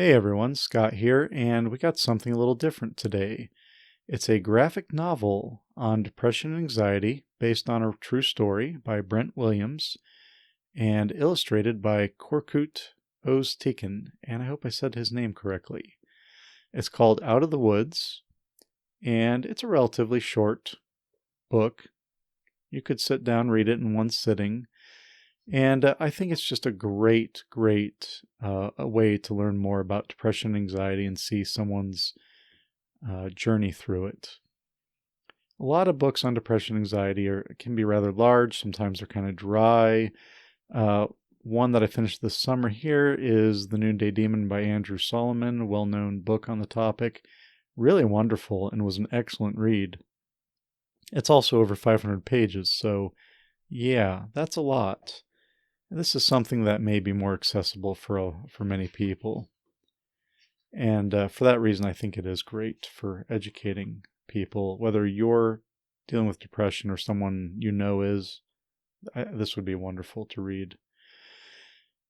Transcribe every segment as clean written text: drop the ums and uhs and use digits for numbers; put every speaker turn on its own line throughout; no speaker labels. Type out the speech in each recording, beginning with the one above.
Hey everyone, Scott here, and we got something a little different today. It's a graphic novel on depression and anxiety based on a true story by Brent Williams and illustrated by Korkut Öztekin, and I hope I said his name correctly. It's called Out of the Woods, and it's a relatively short book. You could sit down and read it in one sitting. And I think it's just a great a way to learn more about depression and anxiety and see someone's journey through it. A lot of books on depression and anxiety can be rather large. Sometimes they're kind of dry. Uh, One that I finished this summer here is The Noonday Demon by Andrew Solomon, a well-known book on the topic. Really wonderful and was an excellent read. It's also over 500 pages, so yeah, that's a lot. This is something that may be more accessible for many people. And for that reason, I think it is great for educating people, whether you're dealing with depression or someone you know is. This would be wonderful to read.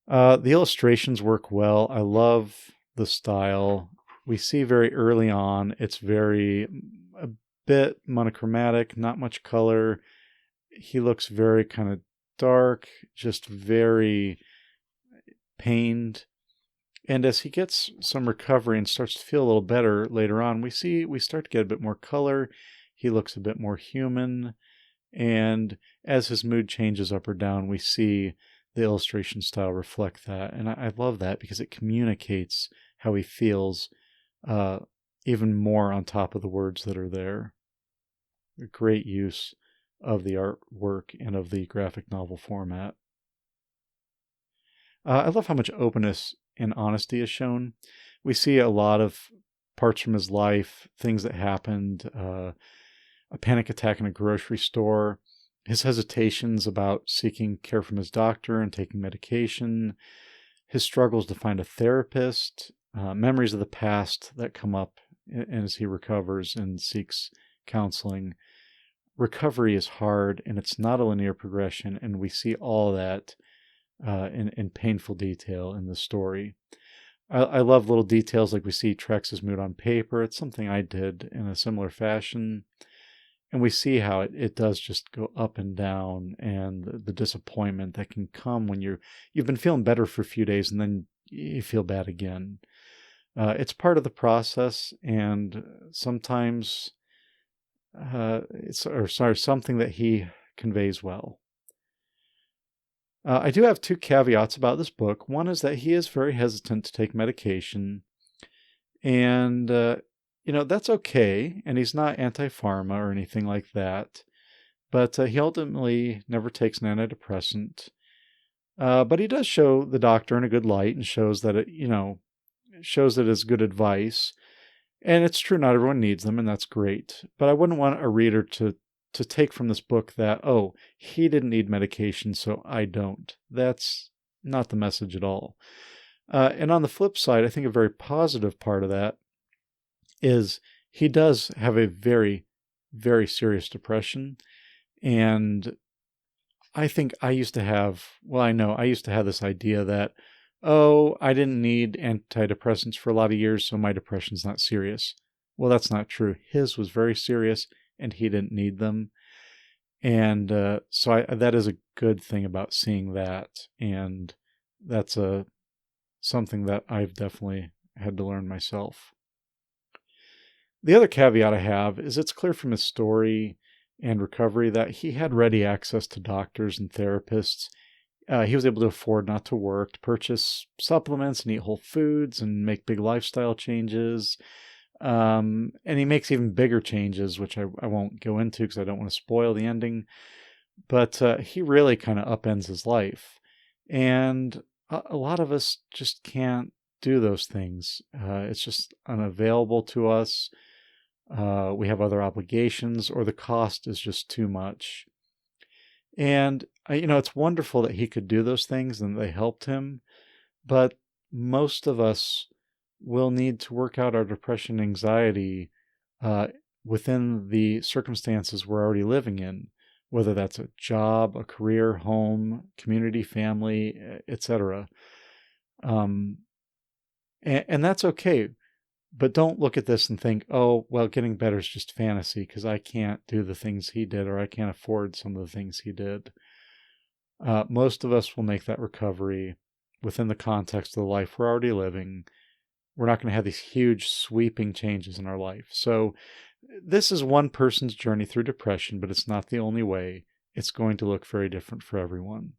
The illustrations work well. I love the style. We see very early on, it's a bit monochromatic, not much color. He looks very kind of dark, just very pained. And as he gets some recovery and starts to feel a little better later on, we start to get a bit more color. He looks a bit more human. And as his mood changes up or down, we see the illustration style reflect that. And I love that because it communicates how he feels even more on top of the words that are there. A great use of the artwork and of the graphic novel format. I love how much openness and honesty is shown. We see a lot of parts from his life, things that happened, a panic attack in a grocery store, his hesitations about seeking care from his doctor and taking medication, his struggles to find a therapist, memories of the past that come up as he recovers and seeks counseling. Recovery is hard and it's not a linear progression, and we see all that in painful detail in the story. I love little details like we see Trex's mood on paper. It's something I did in a similar fashion. And we see how it does just go up and down, and the disappointment that can come when you've been feeling better for a few days and then you feel bad again. It's part of the process, and sometimes something that he conveys well. I do have two caveats about this book. One is that he is very hesitant to take medication, and that's okay, and he's not anti-pharma or anything like that, but he ultimately never takes an antidepressant. But he does show the doctor in a good light and shows that it is good advice. And it's true, not everyone needs them, and that's great. But I wouldn't want a reader to take from this book that, oh, he didn't need medication, so I don't. That's not the message at all. And on the flip side, I think a very positive part of that is he does have a very, very serious depression. And I think I used to have this idea that, oh, I didn't need antidepressants for a lot of years, so my depression's not serious. Well, that's not true. His was very serious, and he didn't need them. And that is a good thing about seeing that. And that's something that I've definitely had to learn myself. The other caveat I have is it's clear from his story and recovery that he had ready access to doctors and therapists. He was able to afford not to work, to purchase supplements and eat whole foods and make big lifestyle changes. And he makes even bigger changes, which I won't go into because I don't want to spoil the ending. But he really kind of upends his life. And a lot of us just can't do those things. It's just unavailable to us. We have other obligations, or the cost is just too much. And, it's wonderful that he could do those things and they helped him. But most of us will need to work out our depression and anxiety within the circumstances we're already living in, whether that's a job, a career, home, community, family, etc. And that's okay. But don't look at this and think, oh, well, getting better is just fantasy because I can't do the things he did or I can't afford some of the things he did. Most of us will make that recovery within the context of the life we're already living. We're not going to have these huge sweeping changes in our life. So this is one person's journey through depression, but it's not the only way. It's going to look very different for everyone.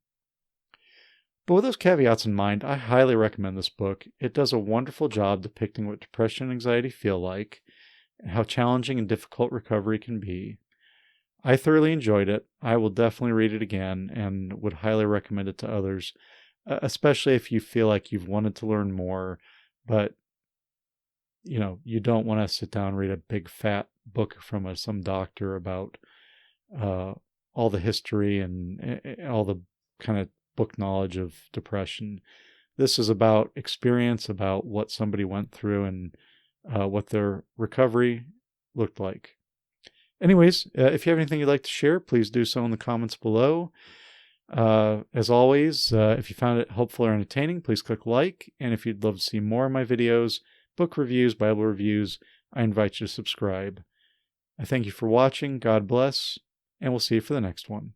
But with those caveats in mind, I highly recommend this book. It does a wonderful job depicting what depression and anxiety feel like, and how challenging and difficult recovery can be. I thoroughly enjoyed it. I will definitely read it again and would highly recommend it to others, especially if you feel like you've wanted to learn more, but you don't want to sit down and read a big fat book from some doctor about all the history and all the kind of book knowledge of depression. This is about experience, about what somebody went through and what their recovery looked like. Anyways, if you have anything you'd like to share, please do so in the comments below. As always, if you found it helpful or entertaining, please click like. And if you'd love to see more of my videos, book reviews, Bible reviews, I invite you to subscribe. I thank you for watching. God bless, and we'll see you for the next one.